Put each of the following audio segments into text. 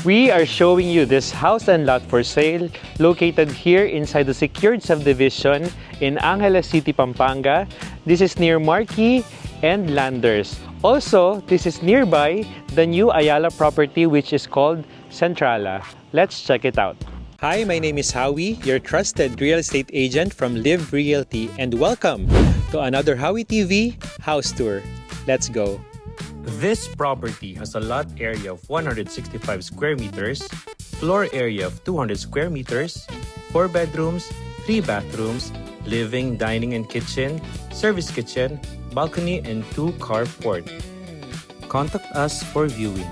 We are showing you this house and lot for sale located here inside the secured subdivision in Angeles City, Pampanga. This is near Marquee and Landers. Also, this is nearby the new Ayala property which is called Centrala. Let's check it out. Hi, my name is Howie, your trusted real estate agent from Live Realty, and welcome to another Howie TV house tour. Let's go. This property has a lot area of 165 square meters, floor area of 200 square meters, 4 bedrooms, 3 bathrooms, living, dining and kitchen, service kitchen, balcony and 2 carport. Contact us for viewing.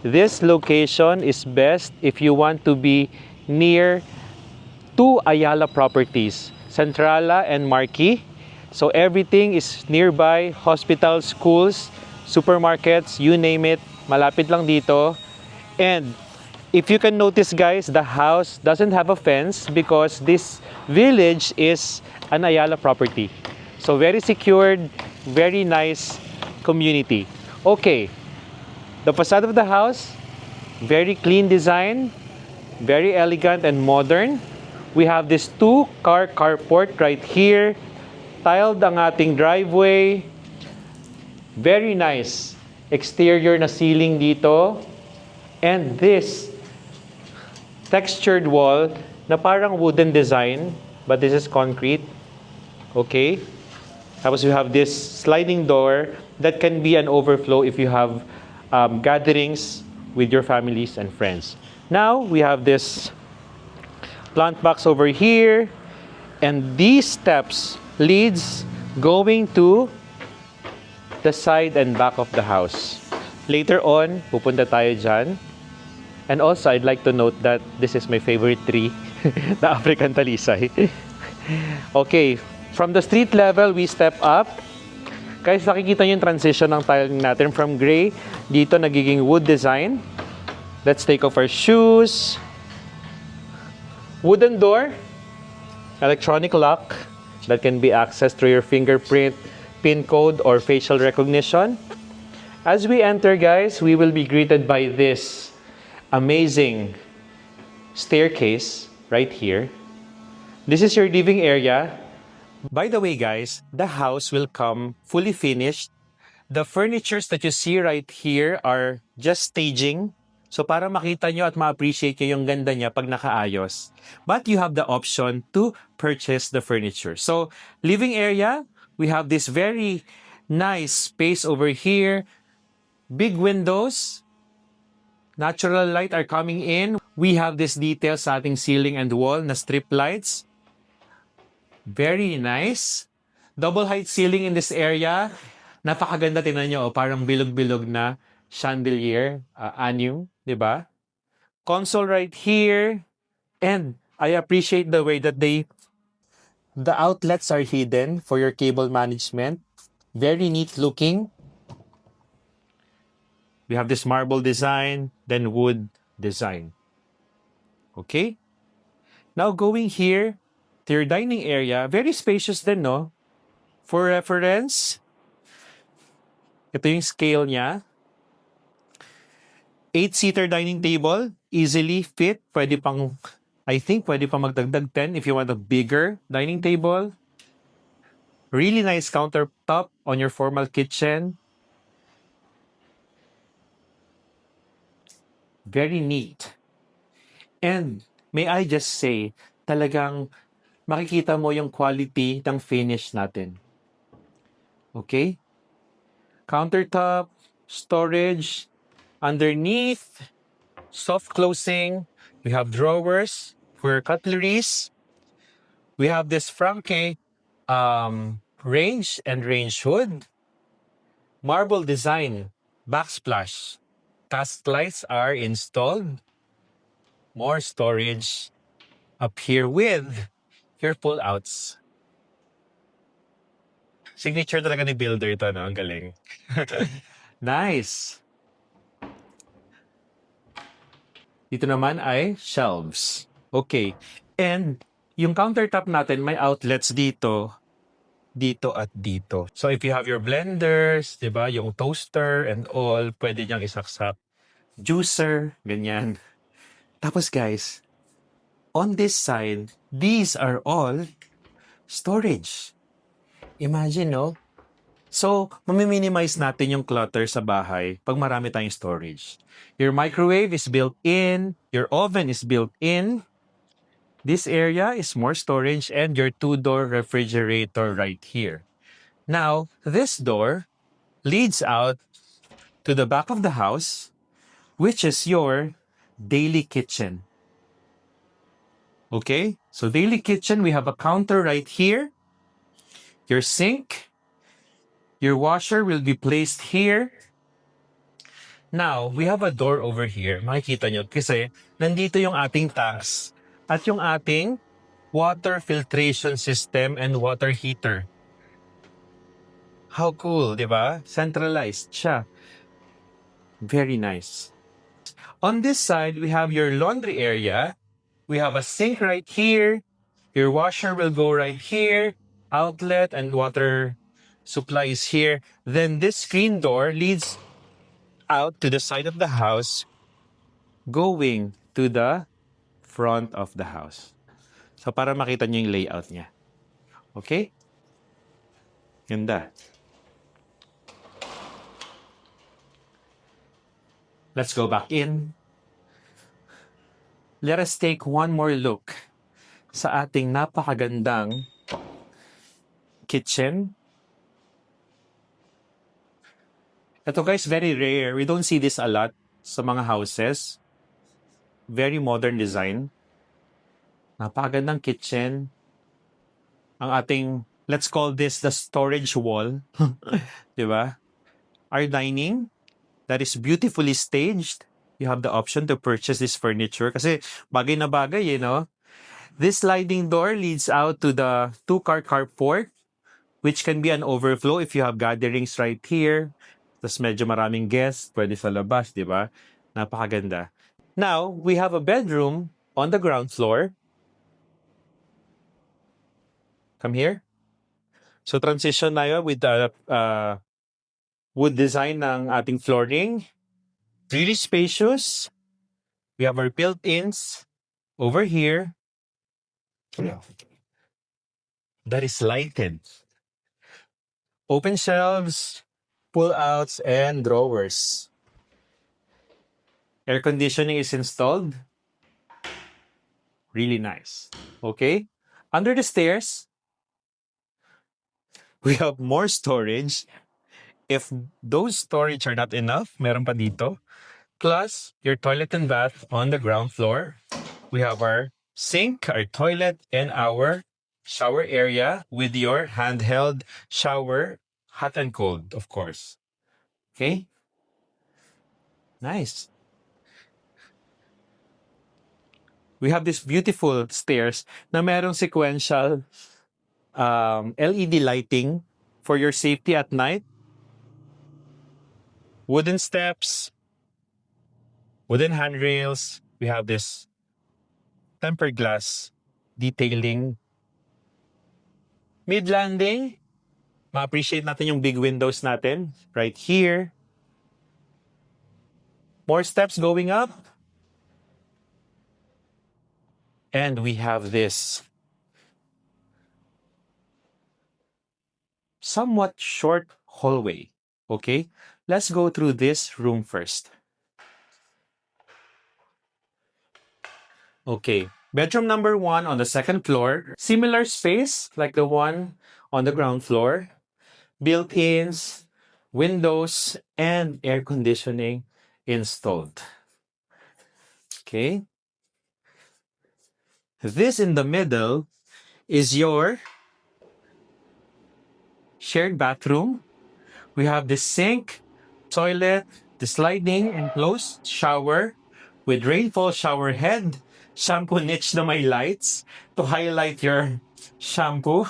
This location is best if you want to be near two Ayala properties, Centrala and Marquee. So everything is nearby, hospitals, schools, supermarkets, you name it, malapit lang dito. And if you can notice guys, the house doesn't have a fence because this village is an Ayala property. So very secured, very nice community. Okay, the facade of the house, very clean design, very elegant and modern. We have this 2-car carport right here. Tiled ang ating driveway. Very nice exterior na ceiling dito. And this textured wall na parang wooden design, but this is concrete. Okay? Tapos we have this sliding door that can be an overflow if you have gatherings with your families and friends. Now, we have this plant box over here. And these steps leads going to the side and back of the house. Later on, pupunta tayo dyan. And also, I'd like to note that this is my favorite tree, the African talisay. Okay, from the street level, we step up. Guys, nakikita nyo yung transition ng tiling natin from gray, dito nagiging wood design. Let's take off our shoes. Wooden door, electronic lock that can be accessed through your fingerprint, PIN code, or facial recognition. As we enter, guys, we will be greeted by this amazing staircase right here. This is your living area. By the way, guys, the house will come fully finished. The furnitures that you see right here are just staging. So para makita nyo at ma-appreciate nyo yung ganda niya pag nakaayos. But you have the option to purchase the furniture. So, living area, we have this very nice space over here. Big windows. Natural light are coming in. We have this detail sa ating ceiling and wall na strip lights. Very nice. Double height ceiling in this area. Napakaganda, tingnan nyo. Parang bilog-bilog na chandelier, anyo, di ba? Console right here. And I appreciate the way that the outlets are hidden for your cable management. Very neat looking. We have this marble design, then wood design. Okay? Now going here to your dining area, very spacious din, no? For reference, ito yung scale niya. 8-seater dining table, easily fit. Pwede pang, I think, pwede pang magdagdag 10 if you want a bigger dining table. Really nice countertop on your formal kitchen. Very neat. And may I just say, talagang makikita mo yung quality ng finish natin. Okay? Countertop, storage, underneath, soft closing. We have drawers for cutleries. We have this Franke range and range hood. Marble design, backsplash. Task lights are installed. More storage up here with your pull-outs. Signature talaga ni builder ito, no? Ang galing. Nice. Dito naman ay shelves. Okay. And yung countertop natin, may outlets dito dito at dito. So if you have your blenders, 'di ba, yung toaster and all, pwede niyang isaksak. Juicer, ganyan. Tapos guys, on this side, these are all storage. Imagine, no? So, mamiminimise natin yung clutter sa bahay pag marami tayong storage. Your microwave is built in, your oven is built in. This area is more storage and your two-door refrigerator right here. Now, this door leads out to the back of the house, which is your daily kitchen. Okay? So, daily kitchen, we have a counter right here. Your sink, your washer will be placed here. Now, we have a door over here. Makikita nyo kasi nandito yung ating tanks at yung ating water filtration system and water heater. How cool, di ba? Centralized siya. Very nice. On this side, we have your laundry area. We have a sink right here. Your washer will go right here. Outlet and water supply is here. Then this screen door leads out to the side of the house, going to the front of the house. So para makita nyo yung layout niya. Okay? Ganda. Let's go back in. Let us take one more look sa ating napakagandang kitchen. Ito guys, very rare. We don't see this a lot sa mga houses. Very modern design. Napakagandang kitchen. Ang ating, let's call this the storage wall. Diba? Our dining, that is beautifully staged. You have the option to purchase this furniture. Kasi bagay na bagay, you know? This sliding door leads out to the two-car carport, which can be an overflow if you have gatherings right here. Tapos medyo maraming guests, pwede sa labas, di ba? Napakaganda. Now, we have a bedroom on the ground floor. Come here. So, transition tayo with the wood design ng ating flooring. Really spacious. We have our built-ins over here. That is lighted. Open shelves, pull-outs, and drawers. Air conditioning is installed. Really nice. Okay? Under the stairs, we have more storage. If those storage are not enough, meron pa dito. Plus, your toilet and bath on the ground floor. We have our sink, our toilet, and our shower area with your handheld shower, hot and cold, of course. Okay? Nice. We have this beautiful stairs na merong sequential LED lighting for your safety at night. Wooden steps, wooden handrails. We have this tempered glass detailing. Mid-landing, ma-appreciate natin yung big windows natin right here. More steps going up. And we have this somewhat short hallway. Okay? Let's go through this room first. Okay. Bedroom number 1 on the second floor. Similar space like the one on the ground floor. Built-ins, windows, and air conditioning installed. Okay. This in the middle is your shared bathroom. We have the sink, toilet, the sliding enclosed shower with rainfall shower head, shampoo niche na may lights to highlight your shampoo.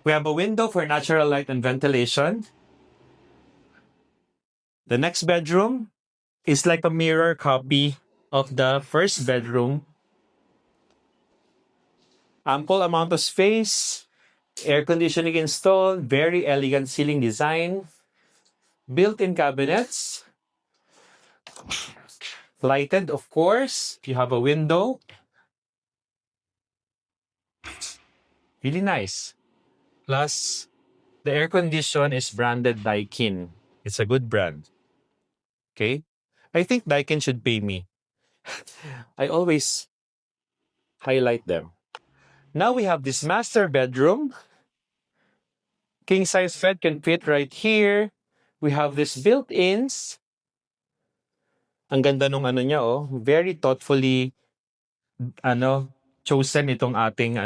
We have a window for natural light and ventilation. The next bedroom is like a mirror copy of the first bedroom. Ample amount of space, Air conditioning installed, very elegant ceiling design, built-in cabinets, lighted of course. You have a window. Really nice. Plus, the air condition is branded Daikin. It's a good brand. Okay? I think Daikin should pay me. I always highlight them. Now we have this master bedroom. King size bed can fit right here. We have this built-ins. Ang ganda nung ano niya, oh. Very thoughtfully chosen itong ating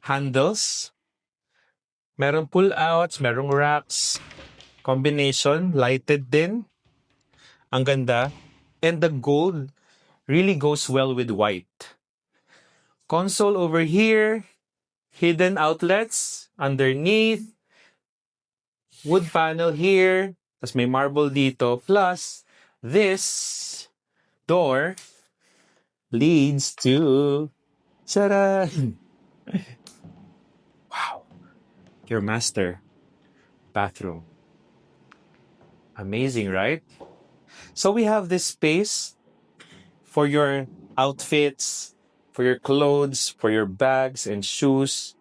handles. Merong pull-outs, merong racks. Combination, lighted din. Ang ganda. And the gold really goes well with white. Console over here. Hidden outlets underneath. Wood panel here. Tapos may marble dito. Plus, this door leads to... Charan! Wow. Your master bathroom. Amazing, right? So we have this space for your outfits, for your clothes, for your bags and shoes.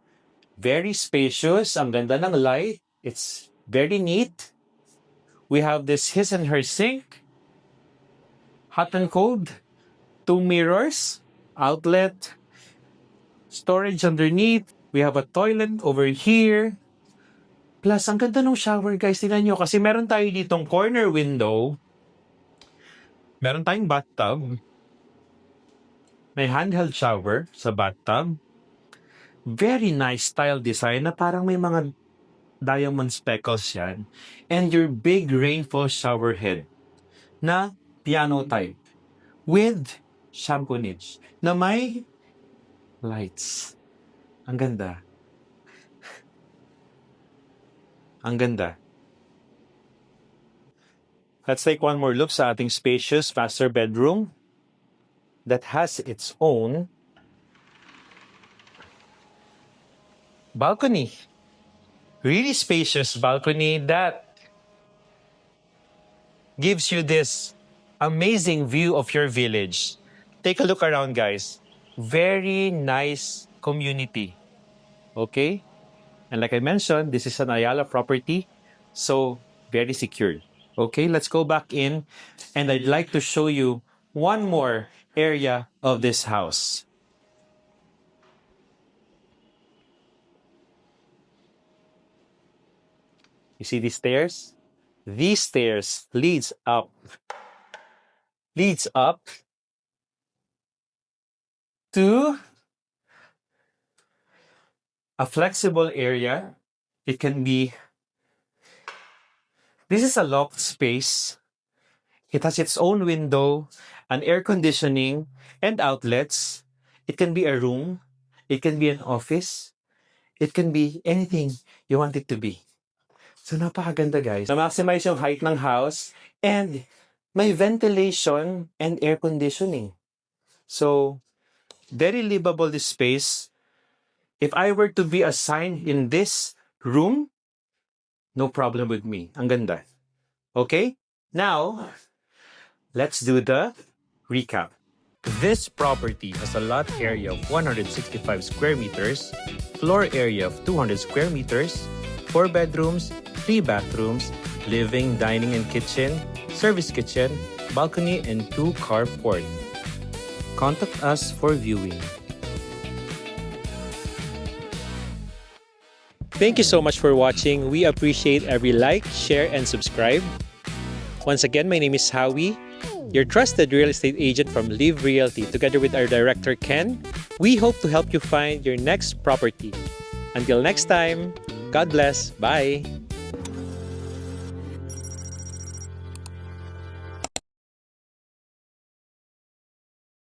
Very spacious. Ang ganda ng light. It's very neat. We have this his and her sink. Hot and cold. 2 mirrors. Outlet. Storage underneath. We have a toilet over here. Plus, ang ganda ng shower, guys. Tingnan nyo. Kasi meron tayo ditong corner window. Meron tayong bathtub. May handheld shower sa bathtub. Very nice style design na parang may mga diamond speckles yan. And your big rainfall shower head na piano type with shampoo niche na may lights. Ang ganda. Ang ganda. Let's take one more look sa ating spacious master bedroom that has its own balcony. Really spacious balcony that gives you this amazing view of your village. Take a look around, guys. Very nice community. Okay? And like I mentioned, this is an Ayala property, so very secure. Okay, let's go back in, and I'd like to show you one more area of this house. You see these stairs? These stairs leads up to a flexible area. It can be, this is a loft space. It has its own window, an air conditioning, and outlets. It can be a room. It can be an office. It can be anything you want it to be. So napakaganda, guys. Na-maximize yung height ng house and may ventilation and air conditioning. So, very livable this space. If I were to be assigned in this room, no problem with me. Ang ganda. Okay? Now, let's do the recap. This property has a lot area of 165 square meters, floor area of 200 square meters, 4 bedrooms, 3 bathrooms, living, dining, and kitchen, service kitchen, balcony, and 2 carport. Contact us for viewing. Thank you so much for watching. We appreciate every like, share, and subscribe. Once again, my name is Howie, your trusted real estate agent from Live Realty. Together with our director, Ken, we hope to help you find your next property. Until next time, God bless. Bye.